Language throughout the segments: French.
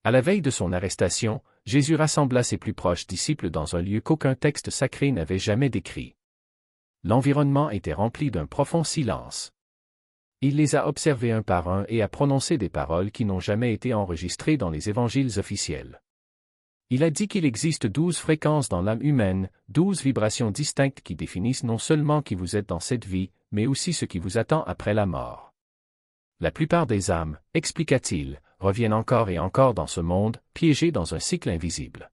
À la veille de son arrestation, Jésus rassembla ses plus proches disciples dans un lieu qu'aucun texte sacré n'avait jamais décrit. L'environnement était rempli d'un profond silence. Il les a observés un par un et a prononcé des paroles qui n'ont jamais été enregistrées dans les évangiles officiels. Il a dit qu'il existe 12 fréquences dans l'âme humaine, 12 vibrations distinctes qui définissent non seulement qui vous êtes dans cette vie, mais aussi ce qui vous attend après la mort. La plupart des âmes, expliqua-t-il, reviennent encore et encore dans ce monde, piégées dans un cycle invisible.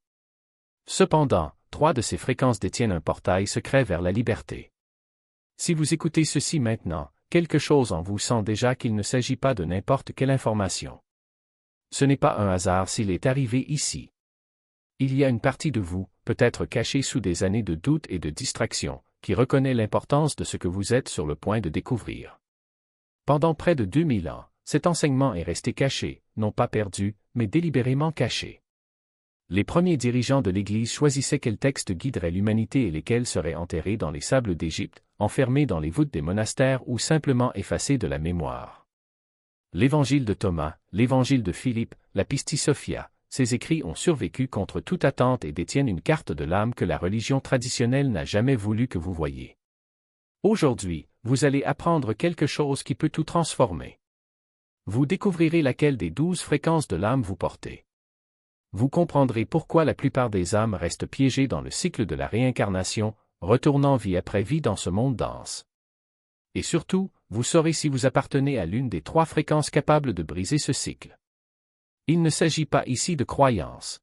Cependant, 3 de ces fréquences détiennent un portail secret vers la liberté. Si vous écoutez ceci maintenant, quelque chose en vous sent déjà qu'il ne s'agit pas de n'importe quelle information. Ce n'est pas un hasard s'il est arrivé ici. Il y a une partie de vous, peut-être cachée sous des années de doute et de distraction, qui reconnaît l'importance de ce que vous êtes sur le point de découvrir. Pendant près de 2000 ans, cet enseignement est resté caché, non pas perdu, mais délibérément caché. Les premiers dirigeants de l'Église choisissaient quels textes guideraient l'humanité et lesquels seraient enterrés dans les sables d'Égypte, enfermés dans les voûtes des monastères ou simplement effacés de la mémoire. L'Évangile de Thomas, l'Évangile de Philippe, la Pistis Sophia, ces écrits ont survécu contre toute attente et détiennent une carte de l'âme que la religion traditionnelle n'a jamais voulu que vous voyiez. Aujourd'hui, vous allez apprendre quelque chose qui peut tout transformer. Vous découvrirez laquelle des 12 fréquences de l'âme vous portez. Vous comprendrez pourquoi la plupart des âmes restent piégées dans le cycle de la réincarnation, retournant vie après vie dans ce monde dense. Et surtout, vous saurez si vous appartenez à l'une des 3 fréquences capables de briser ce cycle. Il ne s'agit pas ici de croyance.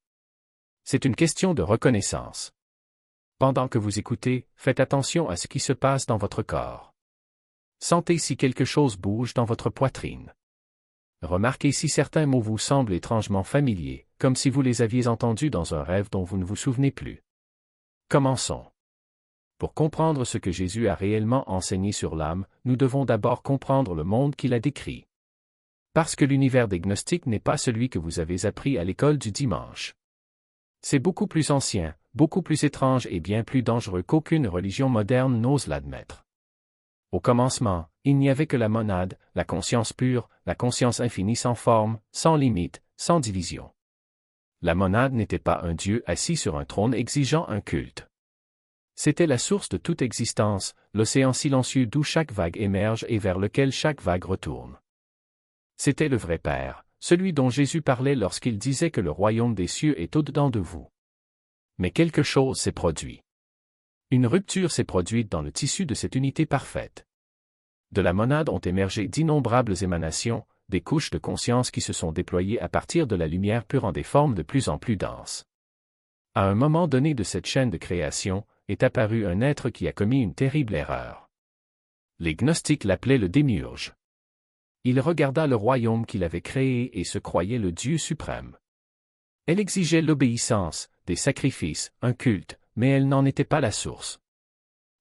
C'est une question de reconnaissance. Pendant que vous écoutez, faites attention à ce qui se passe dans votre corps. Sentez si quelque chose bouge dans votre poitrine. Remarquez si certains mots vous semblent étrangement familiers, comme si vous les aviez entendus dans un rêve dont vous ne vous souvenez plus. Commençons. Pour comprendre ce que Jésus a réellement enseigné sur l'âme, nous devons d'abord comprendre le monde qu'il a décrit. Parce que l'univers des gnostiques n'est pas celui que vous avez appris à l'école du dimanche. C'est beaucoup plus ancien, beaucoup plus étrange et bien plus dangereux qu'aucune religion moderne n'ose l'admettre. Au commencement, il n'y avait que la monade, la conscience pure, la conscience infinie sans forme, sans limite, sans division. La monade n'était pas un Dieu assis sur un trône exigeant un culte. C'était la source de toute existence, l'océan silencieux d'où chaque vague émerge et vers lequel chaque vague retourne. C'était le vrai Père, celui dont Jésus parlait lorsqu'il disait que le royaume des cieux est au-dedans de vous. Mais quelque chose s'est produit. Une rupture s'est produite dans le tissu de cette unité parfaite. De la monade ont émergé d'innombrables émanations, des couches de conscience qui se sont déployées à partir de la lumière pure en des formes de plus en plus denses. À un moment donné de cette chaîne de création, est apparu un être qui a commis une terrible erreur. Les gnostiques l'appelaient le démiurge. Il regarda le royaume qu'il avait créé et se croyait le Dieu suprême. Elle exigeait l'obéissance, des sacrifices, un culte, mais elle n'en était pas la source.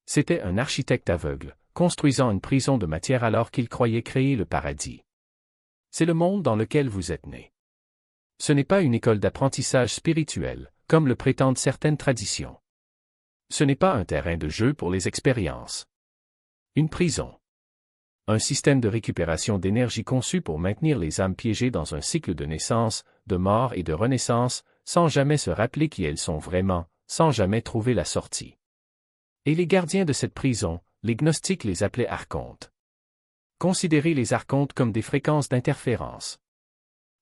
C'était un architecte aveugle, construisant une prison de matière alors qu'il croyait créer le paradis. C'est le monde dans lequel vous êtes né. Ce n'est pas une école d'apprentissage spirituel, comme le prétendent certaines traditions. Ce n'est pas un terrain de jeu pour les expériences. Une prison. Un système de récupération d'énergie conçu pour maintenir les âmes piégées dans un cycle de naissance, de mort et de renaissance, sans jamais se rappeler qui elles sont vraiment, sans jamais trouver la sortie. Et les gardiens de cette prison, les gnostiques les appelaient archontes. Considérez les archontes comme des fréquences d'interférence.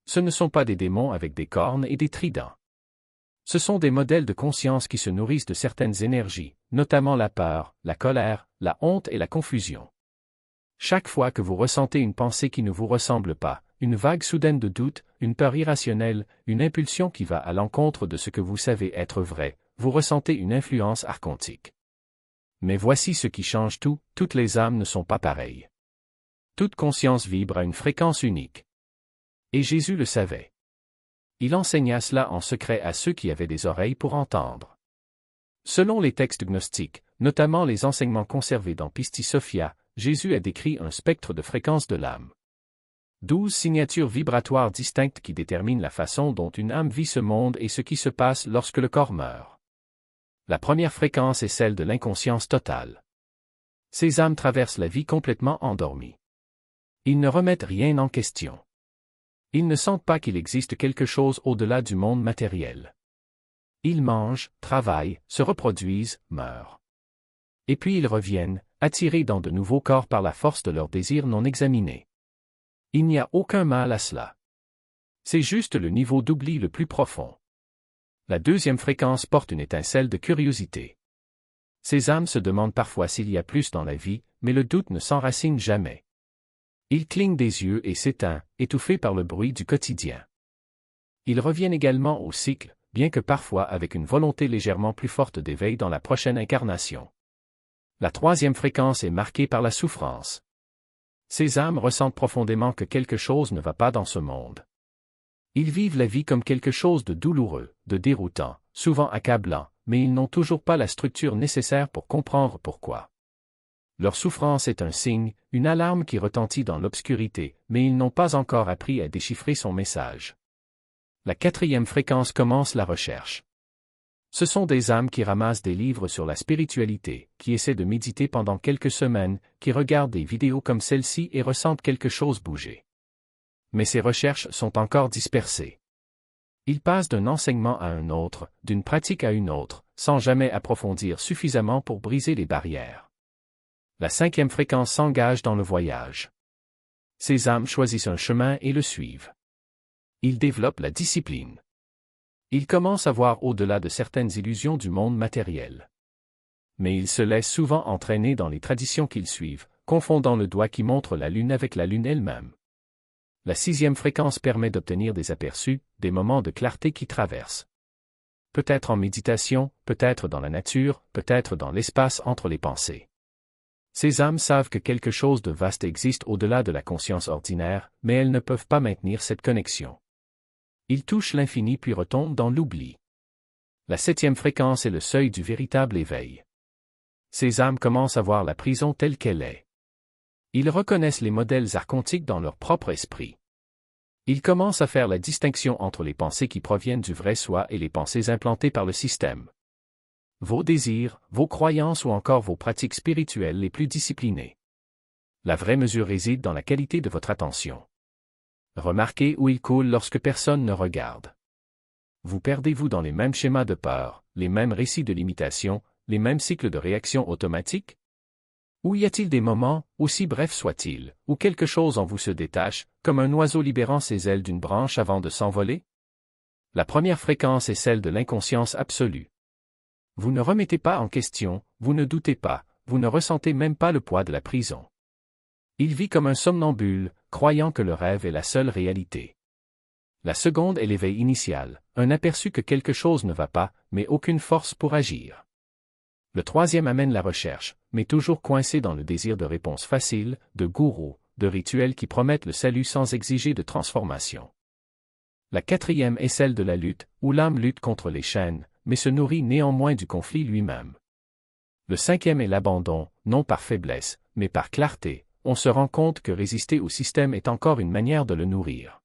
Ce ne sont pas des démons avec des cornes et des tridents. Ce sont des modèles de conscience qui se nourrissent de certaines énergies, notamment la peur, la colère, la honte et la confusion. Chaque fois que vous ressentez une pensée qui ne vous ressemble pas, une vague soudaine de doute, une peur irrationnelle, une impulsion qui va à l'encontre de ce que vous savez être vrai, vous ressentez une influence archontique. Mais voici ce qui change tout, toutes les âmes ne sont pas pareilles. Toute conscience vibre à une fréquence unique. Et Jésus le savait. Il enseigna cela en secret à ceux qui avaient des oreilles pour entendre. Selon les textes gnostiques, notamment les enseignements conservés dans Pistis Sophia, Jésus a décrit un spectre de fréquences de l'âme. 12 signatures vibratoires distinctes qui déterminent la façon dont une âme vit ce monde et ce qui se passe lorsque le corps meurt. La première fréquence est celle de l'inconscience totale. Ces âmes traversent la vie complètement endormies. Ils ne remettent rien en question. Ils ne sentent pas qu'il existe quelque chose au-delà du monde matériel. Ils mangent, travaillent, se reproduisent, meurent. Et puis ils reviennent, attirés dans de nouveaux corps par la force de leurs désirs non examinés. Il n'y a aucun mal à cela. C'est juste le niveau d'oubli le plus profond. La deuxième fréquence porte une étincelle de curiosité. Ces âmes se demandent parfois s'il y a plus dans la vie, mais le doute ne s'enracine jamais. Il cligne des yeux et s'éteint, étouffé par le bruit du quotidien. Ils reviennent également au cycle, bien que parfois avec une volonté légèrement plus forte d'éveil dans la prochaine incarnation. La troisième fréquence est marquée par la souffrance. Ces âmes ressentent profondément que quelque chose ne va pas dans ce monde. Ils vivent la vie comme quelque chose de douloureux, de déroutant, souvent accablant, mais ils n'ont toujours pas la structure nécessaire pour comprendre pourquoi. Leur souffrance est un signe, une alarme qui retentit dans l'obscurité, mais ils n'ont pas encore appris à déchiffrer son message. La quatrième fréquence commence la recherche. Ce sont des âmes qui ramassent des livres sur la spiritualité, qui essaient de méditer pendant quelques semaines, qui regardent des vidéos comme celle-ci et ressentent quelque chose bouger. Mais ces recherches sont encore dispersées. Ils passent d'un enseignement à un autre, d'une pratique à une autre, sans jamais approfondir suffisamment pour briser les barrières. La cinquième fréquence s'engage dans le voyage. Ces âmes choisissent un chemin et le suivent. Ils développent la discipline. Ils commencent à voir au-delà de certaines illusions du monde matériel. Mais ils se laissent souvent entraîner dans les traditions qu'ils suivent, confondant le doigt qui montre la lune avec la lune elle-même. La sixième fréquence permet d'obtenir des aperçus, des moments de clarté qui traversent. Peut-être en méditation, peut-être dans la nature, peut-être dans l'espace entre les pensées. Ces âmes savent que quelque chose de vaste existe au-delà de la conscience ordinaire, mais elles ne peuvent pas maintenir cette connexion. Ils touchent l'infini puis retombent dans l'oubli. La septième fréquence est le seuil du véritable éveil. Ces âmes commencent à voir la prison telle qu'elle est. Ils reconnaissent les modèles archontiques dans leur propre esprit. Ils commencent à faire la distinction entre les pensées qui proviennent du vrai soi et les pensées implantées par le système. Vos désirs, vos croyances ou encore vos pratiques spirituelles les plus disciplinées. La vraie mesure réside dans la qualité de votre attention. Remarquez où il coule lorsque personne ne regarde. Vous perdez-vous dans les mêmes schémas de peur, les mêmes récits de limitation, les mêmes cycles de réaction automatique? Ou y a-t-il des moments, aussi brefs soient-ils, où quelque chose en vous se détache, comme un oiseau libérant ses ailes d'une branche avant de s'envoler? La première fréquence est celle de l'inconscience absolue. Vous ne remettez pas en question, vous ne doutez pas, vous ne ressentez même pas le poids de la prison. Il vit comme un somnambule, croyant que le rêve est la seule réalité. La seconde est l'éveil initial, un aperçu que quelque chose ne va pas, mais aucune force pour agir. Le troisième amène la recherche, mais toujours coincé dans le désir de réponses faciles, de gourous, de rituels qui promettent le salut sans exiger de transformation. La quatrième est celle de la lutte, où l'âme lutte contre les chaînes, mais se nourrit néanmoins du conflit lui-même. Le cinquième est l'abandon, non par faiblesse, mais par clarté, on se rend compte que résister au système est encore une manière de le nourrir.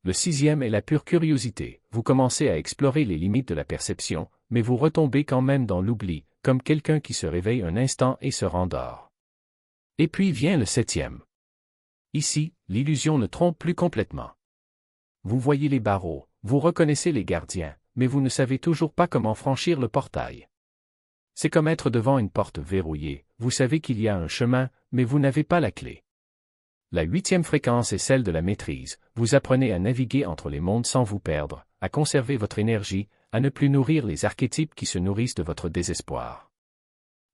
Le sixième est la pure curiosité, vous commencez à explorer les limites de la perception, mais vous retombez quand même dans l'oubli, comme quelqu'un qui se réveille un instant et se rendort. Et puis vient le septième. Ici, l'illusion ne trompe plus complètement. Vous voyez les barreaux, vous reconnaissez les gardiens, mais vous ne savez toujours pas comment franchir le portail. C'est comme être devant une porte verrouillée, vous savez qu'il y a un chemin, mais vous n'avez pas la clé. La huitième fréquence est celle de la maîtrise, vous apprenez à naviguer entre les mondes sans vous perdre, à conserver votre énergie, à ne plus nourrir les archétypes qui se nourrissent de votre désespoir.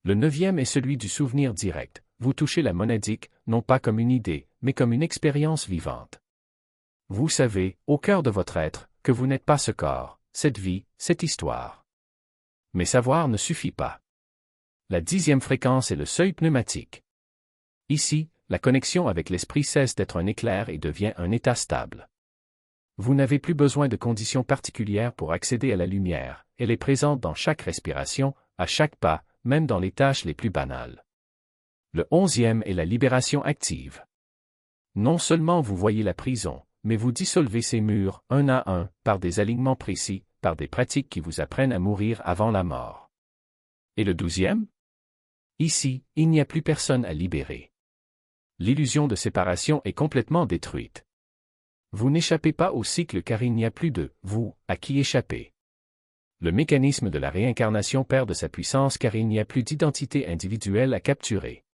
Le neuvième est celui du souvenir direct, vous touchez la monadique, non pas comme une idée, mais comme une expérience vivante. Vous savez, au cœur de votre être, que vous n'êtes pas ce corps, cette vie, cette histoire. Mais savoir ne suffit pas. La dixième fréquence est le seuil pneumatique. Ici, la connexion avec l'esprit cesse d'être un éclair et devient un état stable. Vous n'avez plus besoin de conditions particulières pour accéder à la lumière, elle est présente dans chaque respiration, à chaque pas, même dans les tâches les plus banales. Le onzième est la libération active. Non seulement vous voyez la prison, mais vous dissolvez ces murs, un à un, par des alignements précis, par des pratiques qui vous apprennent à mourir avant la mort. Et le douzième? Ici, il n'y a plus personne à libérer. L'illusion de séparation est complètement détruite. Vous n'échappez pas au cycle car il n'y a plus de « vous » à qui échapper. Le mécanisme de la réincarnation perd de sa puissance car il n'y a plus d'identité individuelle à capturer.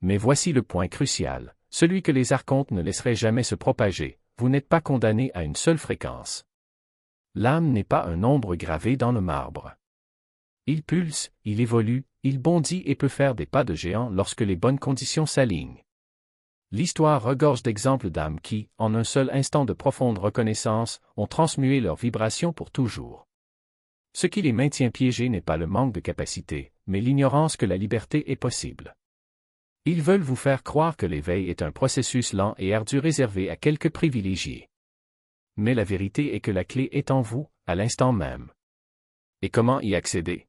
Mais voici le point crucial, celui que les archontes ne laisseraient jamais se propager, vous n'êtes pas condamné à une seule fréquence. L'âme n'est pas un nombre gravé dans le marbre. Il pulse, il évolue, il bondit et peut faire des pas de géant lorsque les bonnes conditions s'alignent. L'histoire regorge d'exemples d'âmes qui, en un seul instant de profonde reconnaissance, ont transmué leurs vibrations pour toujours. Ce qui les maintient piégés n'est pas le manque de capacité, mais l'ignorance que la liberté est possible. Ils veulent vous faire croire que l'éveil est un processus lent et ardu réservé à quelques privilégiés. Mais la vérité est que la clé est en vous, à l'instant même. Et comment y accéder?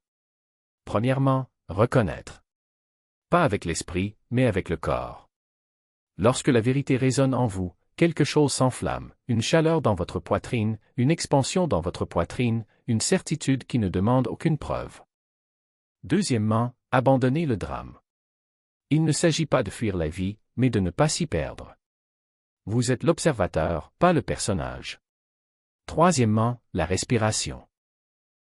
Premièrement, reconnaître. Pas avec l'esprit, mais avec le corps. Lorsque la vérité résonne en vous, quelque chose s'enflamme, une chaleur dans votre poitrine, une expansion dans votre poitrine, une certitude qui ne demande aucune preuve. Deuxièmement, abandonnez le drame. Il ne s'agit pas de fuir la vie, mais de ne pas s'y perdre. Vous êtes l'observateur, pas le personnage. Troisièmement, la respiration.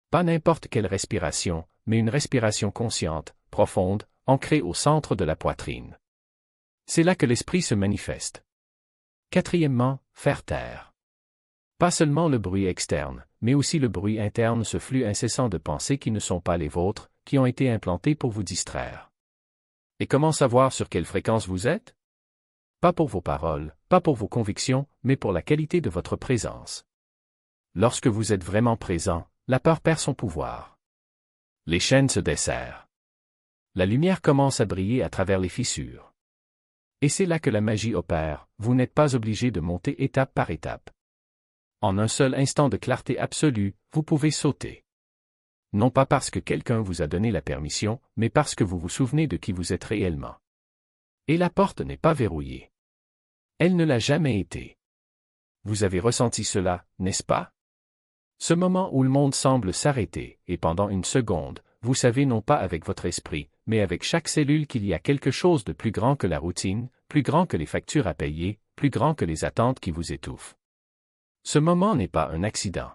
Pas n'importe quelle respiration, mais une respiration consciente, profonde, ancrée au centre de la poitrine. C'est là que l'esprit se manifeste. Quatrièmement, faire taire. Pas seulement le bruit externe, mais aussi le bruit interne, ce flux incessant de pensées qui ne sont pas les vôtres, qui ont été implantées pour vous distraire. Et comment savoir sur quelle fréquence vous êtes? Pas pour vos paroles, pas pour vos convictions, mais pour la qualité de votre présence. Lorsque vous êtes vraiment présent, la peur perd son pouvoir. Les chaînes se desserrent. La lumière commence à briller à travers les fissures. Et c'est là que la magie opère, vous n'êtes pas obligé de monter étape par étape. En un seul instant de clarté absolue, vous pouvez sauter. Non pas parce que quelqu'un vous a donné la permission, mais parce que vous vous souvenez de qui vous êtes réellement. Et la porte n'est pas verrouillée. Elle ne l'a jamais été. Vous avez ressenti cela, n'est-ce pas? Ce moment où le monde semble s'arrêter, et pendant une seconde, vous savez non pas avec votre esprit, mais avec chaque cellule qu'il y a quelque chose de plus grand que la routine, plus grand que les factures à payer, plus grand que les attentes qui vous étouffent. Ce moment n'est pas un accident.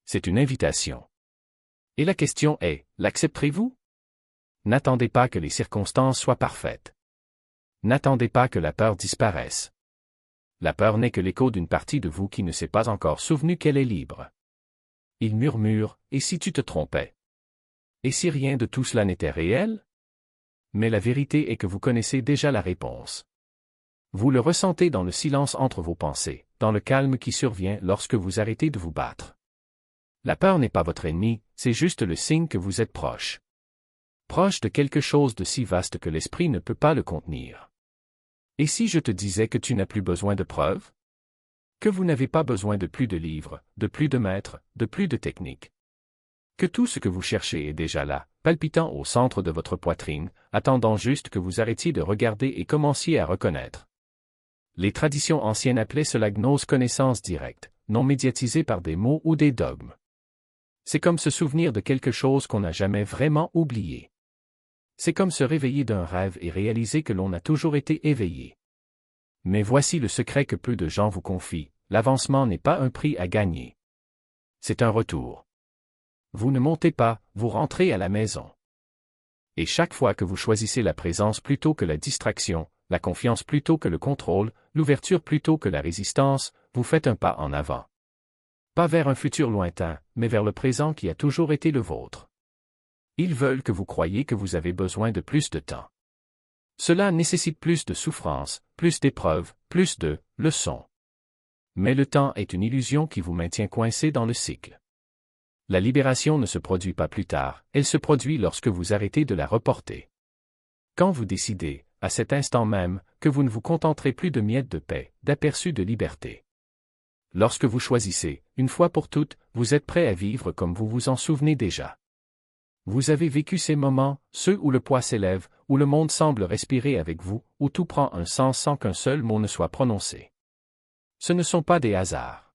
C'est une invitation. Et la question est, l'accepterez-vous? N'attendez pas que les circonstances soient parfaites. N'attendez pas que la peur disparaisse. La peur n'est que l'écho d'une partie de vous qui ne s'est pas encore souvenu qu'elle est libre. Il murmure, et si tu te trompais? Et si rien de tout cela n'était réel? Mais la vérité est que vous connaissez déjà la réponse. Vous le ressentez dans le silence entre vos pensées, dans le calme qui survient lorsque vous arrêtez de vous battre. La peur n'est pas votre ennemi, c'est juste le signe que vous êtes proche. Proche de quelque chose de si vaste que l'esprit ne peut pas le contenir. Et si je te disais que tu n'as plus besoin de preuves? Que vous n'avez pas besoin de plus de livres, de plus de maîtres, de plus de techniques? Que tout ce que vous cherchez est déjà là, palpitant au centre de votre poitrine, attendant juste que vous arrêtiez de regarder et commenciez à reconnaître. Les traditions anciennes appelaient cela gnose, connaissance directe, non médiatisée par des mots ou des dogmes. C'est comme se souvenir de quelque chose qu'on n'a jamais vraiment oublié. C'est comme se réveiller d'un rêve et réaliser que l'on a toujours été éveillé. Mais voici le secret que peu de gens vous confient, l'avancement n'est pas un prix à gagner. C'est un retour. Vous ne montez pas, vous rentrez à la maison. Et chaque fois que vous choisissez la présence plutôt que la distraction, la confiance plutôt que le contrôle, l'ouverture plutôt que la résistance, vous faites un pas en avant. Pas vers un futur lointain, mais vers le présent qui a toujours été le vôtre. Ils veulent que vous croyiez que vous avez besoin de plus de temps. Cela nécessite plus de souffrance, plus d'épreuves, plus de leçons. Mais le temps est une illusion qui vous maintient coincé dans le cycle. La libération ne se produit pas plus tard, elle se produit lorsque vous arrêtez de la reporter. Quand vous décidez, à cet instant même, que vous ne vous contenterez plus de miettes de paix, d'aperçus de liberté. Lorsque vous choisissez, une fois pour toutes, vous êtes prêt à vivre comme vous vous en souvenez déjà. Vous avez vécu ces moments, ceux où le poids s'élève, où le monde semble respirer avec vous, où tout prend un sens sans qu'un seul mot ne soit prononcé. Ce ne sont pas des hasards.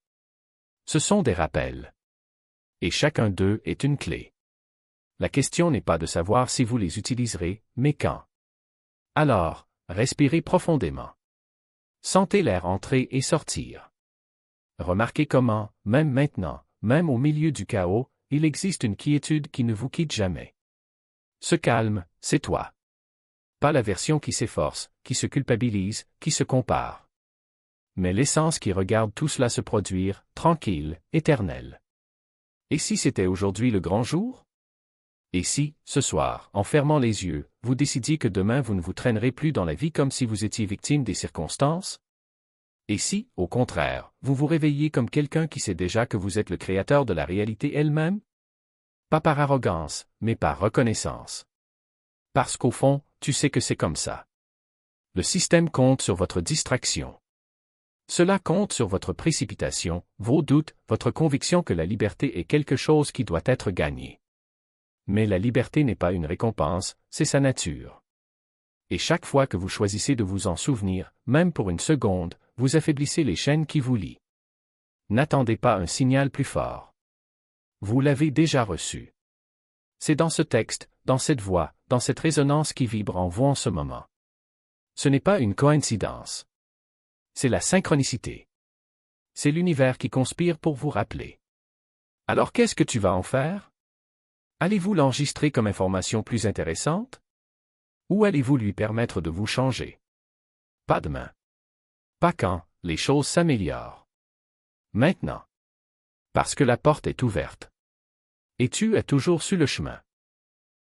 Ce sont des rappels. Et chacun d'eux est une clé. La question n'est pas de savoir si vous les utiliserez, mais quand. Alors, respirez profondément. Sentez l'air entrer et sortir. Remarquez comment, même maintenant, même au milieu du chaos, il existe une quiétude qui ne vous quitte jamais. Ce calme, c'est toi. Pas la version qui s'efforce, qui se culpabilise, qui se compare. Mais l'essence qui regarde tout cela se produire, tranquille, éternelle. Et si c'était aujourd'hui le grand jour? Et si, ce soir, en fermant les yeux, vous décidiez que demain vous ne vous traînerez plus dans la vie comme si vous étiez victime des circonstances? Et si, au contraire, vous vous réveilliez comme quelqu'un qui sait déjà que vous êtes le créateur de la réalité elle-même? Pas par arrogance, mais par reconnaissance. Parce qu'au fond, tu sais que c'est comme ça. Le système compte sur votre distraction. Cela compte sur votre précipitation, vos doutes, votre conviction que la liberté est quelque chose qui doit être gagné. Mais la liberté n'est pas une récompense, c'est sa nature. Et chaque fois que vous choisissez de vous en souvenir, même pour une seconde, vous affaiblissez les chaînes qui vous lient. N'attendez pas un signal plus fort. Vous l'avez déjà reçu. C'est dans ce texte, dans cette voix, dans cette résonance qui vibre en vous en ce moment. Ce n'est pas une coïncidence. C'est la synchronicité. C'est l'univers qui conspire pour vous rappeler. Alors qu'est-ce que tu vas en faire? Allez-vous l'enregistrer comme information plus intéressante? Ou allez-vous lui permettre de vous changer? Pas demain. Pas quand, les choses s'améliorent. Maintenant. Parce que la porte est ouverte. Et tu as toujours su le chemin.